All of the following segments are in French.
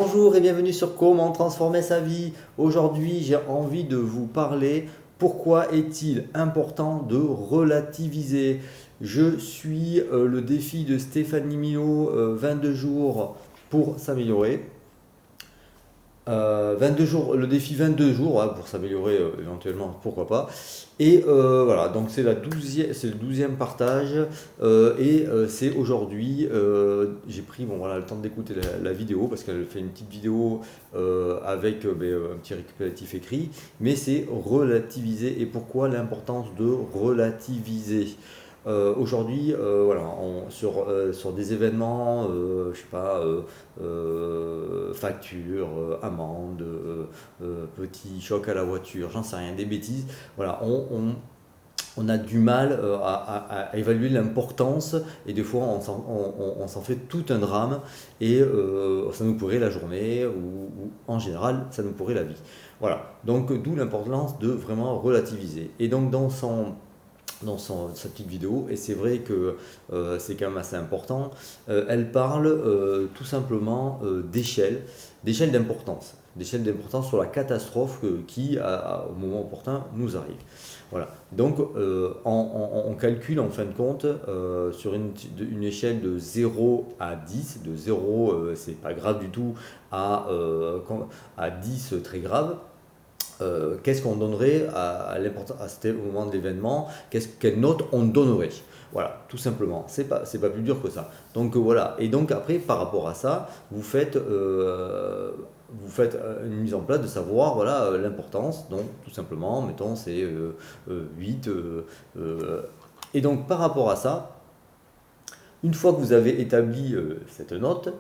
Bonjour et bienvenue sur Comment transformer sa vie. Aujourd'hui, j'ai envie de vous parler pourquoi est-il important de relativiser. Je suis le défi de Stéphanie Milo, 22 jours pour s'améliorer. 22 jours, le défi 22 jours pour s'améliorer éventuellement, pourquoi pas. Et voilà, donc c'est le 12e partage c'est aujourd'hui, j'ai pris bon, voilà, le temps d'écouter la vidéo parce qu'elle fait une petite vidéo avec un petit récapitulatif écrit, mais c'est relativiser et pourquoi l'importance de relativiser. Aujourd'hui, voilà, sur des événements, je sais pas, facture, amende, petit choc à la voiture, j'en sais rien, des bêtises. Voilà, on a du mal à évaluer l'importance et des fois on s'en fait tout un drame et ça nous pourrit la journée ou en général ça nous pourrit la vie. Voilà, donc d'où l'importance de vraiment relativiser. Et donc sa petite vidéo, et c'est vrai que c'est quand même assez important, elle parle tout simplement d'échelle d'importance sur la catastrophe qui, au moment opportun, nous arrive. Voilà. Donc, on calcule en fin de compte sur une échelle de 0 à 10. De 0, c'est pas grave du tout, à 10, très grave. Qu'est-ce qu'on donnerait au moment de l'événement, quelle note on donnerait. Voilà, tout simplement. C'est pas plus dur que ça. Donc voilà. Et donc après, par rapport à ça, vous faites une mise en place de savoir voilà l'importance. Donc tout simplement, mettons c'est 8. Et donc par rapport à ça, une fois que vous avez établi cette note,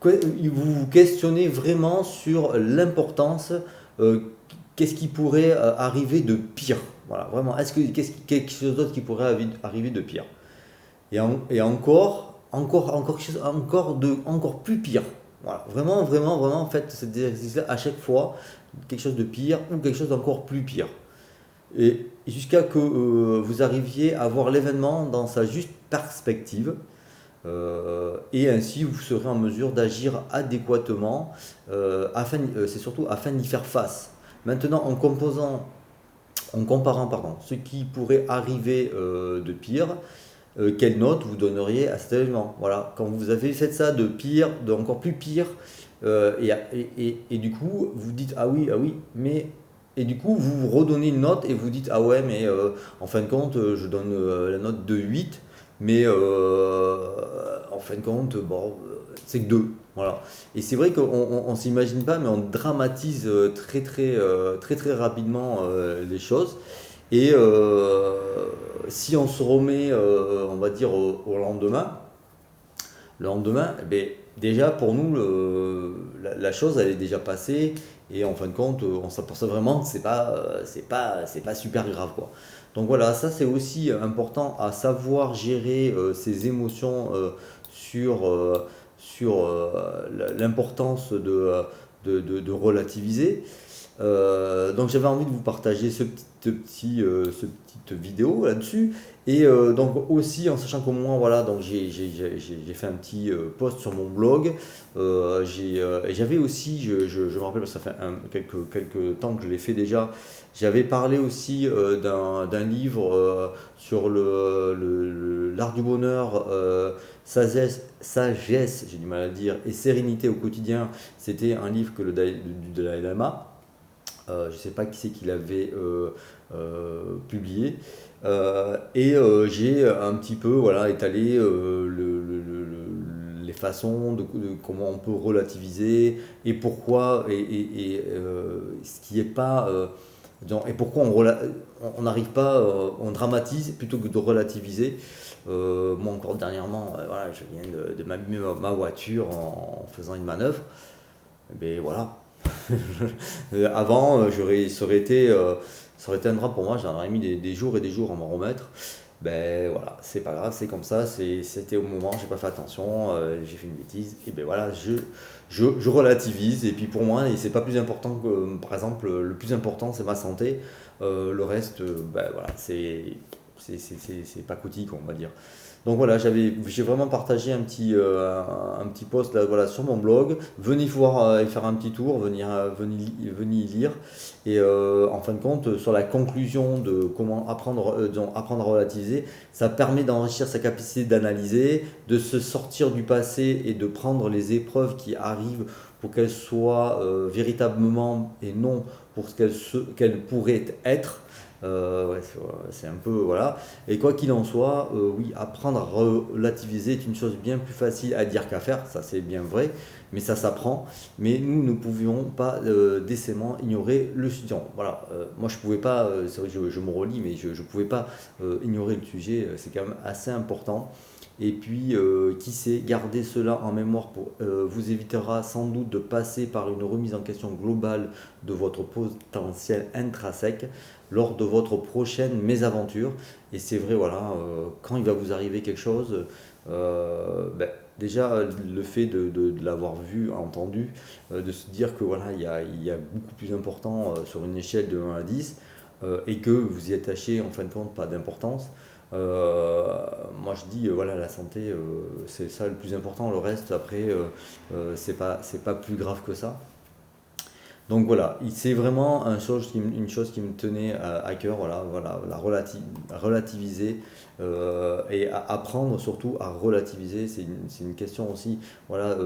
vous vous questionnez vraiment sur l'importance, euh, qu'est-ce qui pourrait arriver de pire. Voilà, vraiment, qu'est-ce quelque chose d'autre qui pourrait arriver de pire. Et encore quelque chose encore plus pire. Voilà, vraiment, vraiment, vraiment, en fait, cet exercice-là, à chaque fois, quelque chose de pire ou quelque chose d'encore plus pire. Et jusqu'à que vous arriviez à voir l'événement dans sa juste perspective, et ainsi vous serez en mesure d'agir adéquatement, c'est surtout afin d'y faire face. Maintenant, en comparant pardon, ce qui pourrait arriver de pire, quelle note vous donneriez à cet événement. Voilà, quand vous avez fait ça de pire, de encore plus pire, et du coup vous dites ah oui, mais et du coup vous vous redonnez une note et vous dites ah ouais mais en fin de compte je donne la note de 8, mais en fin de compte bon c'est que 2. Voilà. Et c'est vrai qu'on s'imagine pas mais on dramatise très très rapidement les choses. Et si on se remet, on va dire, au lendemain, le lendemain, eh ben, déjà pour nous, la chose elle est déjà passée et en fin de compte, on s'aperçoit vraiment que c'est pas super grave quoi. Donc voilà, ça c'est aussi important à savoir gérer ses émotions sur l'importance de relativiser. Donc j'avais envie de vous partager cette petite vidéo là-dessus. Et donc aussi en sachant qu'au moins voilà, donc j'ai fait un petit post sur mon blog. Et j'avais aussi, je me rappelle parce que ça fait quelques temps que je l'ai fait déjà, j'avais parlé aussi d'un livre sur l'art du bonheur, sagesse, j'ai du mal à dire, et sérénité au quotidien. C'était un livre que du Dalai Lama. Je ne sais pas qui c'est qui l'avait publié. J'ai un petit peu voilà, étalé les façons de comment on peut relativiser et pourquoi, ce qui est pas. Et pourquoi on n'arrive pas, on dramatise plutôt que de relativiser. Moi encore dernièrement, voilà, je viens de m'abîmer ma voiture en faisant une manœuvre. Mais voilà, avant, ça aurait été un drame pour moi, j'en aurais mis des jours et des jours à m'en remettre. Ben voilà, c'est pas grave, c'est comme ça, c'était au moment, j'ai pas fait attention, j'ai fait une bêtise, et ben voilà, je relativise, et puis pour moi, et c'est pas plus important que, par exemple, le plus important c'est ma santé, le reste, ben voilà, c'est pas coûté, on va dire. Donc voilà, j'ai vraiment partagé un petit post là, voilà, sur mon blog. Venez voir et faire un petit tour, venez y lire. Et en fin de compte, sur la conclusion de comment apprendre, disons, apprendre à relativiser, ça permet d'enrichir sa capacité d'analyser, de se sortir du passé et de prendre les épreuves qui arrivent pour qu'elles soient véritablement et non pour ce qu'elles pourraient être. Ouais, c'est un peu, voilà. Et quoi qu'il en soit, oui, apprendre à relativiser est une chose bien plus facile à dire qu'à faire, ça c'est bien vrai, mais ça s'apprend. Mais nous ne pouvions pas décemment ignorer le sujet. Voilà, moi je pouvais pas, c'est vrai que je me relis, mais je ne pouvais pas ignorer le sujet, c'est quand même assez important. Et puis, qui sait, garder cela en mémoire vous évitera sans doute de passer par une remise en question globale de votre potentiel intrinsèque lors de votre prochaine mésaventure. Et c'est vrai, voilà, quand il va vous arriver quelque chose, ben, déjà le fait de l'avoir vu, entendu, de se dire que voilà, il y a beaucoup plus important sur une échelle de 1 à 10, et que vous y attachez en fin de compte pas d'importance. Moi je dis voilà, la santé c'est ça le plus important, le reste après c'est pas plus grave que ça. Donc voilà, c'est vraiment une chose qui me tenait à cœur, voilà, voilà, relativiser et apprendre surtout à relativiser, c'est une question aussi voilà,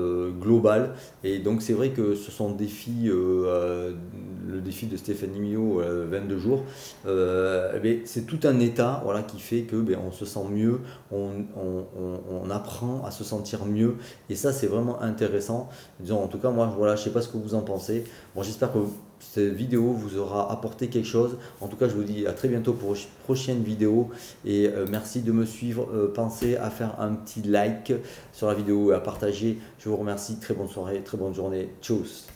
globale. Et donc c'est vrai que ce sont défis, le défi de Stéphanie Mio, 22 jours, mais c'est tout un état voilà, qui fait que ben, on se sent mieux, on apprend à se sentir mieux, et ça c'est vraiment intéressant. Disons, en tout cas, moi, voilà, je sais pas ce que vous en pensez. Bon, j'espère que cette vidéo vous aura apporté quelque chose. En tout cas, je vous dis à très bientôt pour une prochaine vidéo. Et merci de me suivre. Pensez à faire un petit like sur la vidéo et à partager. Je vous remercie. Très bonne soirée, très bonne journée. Tchuss.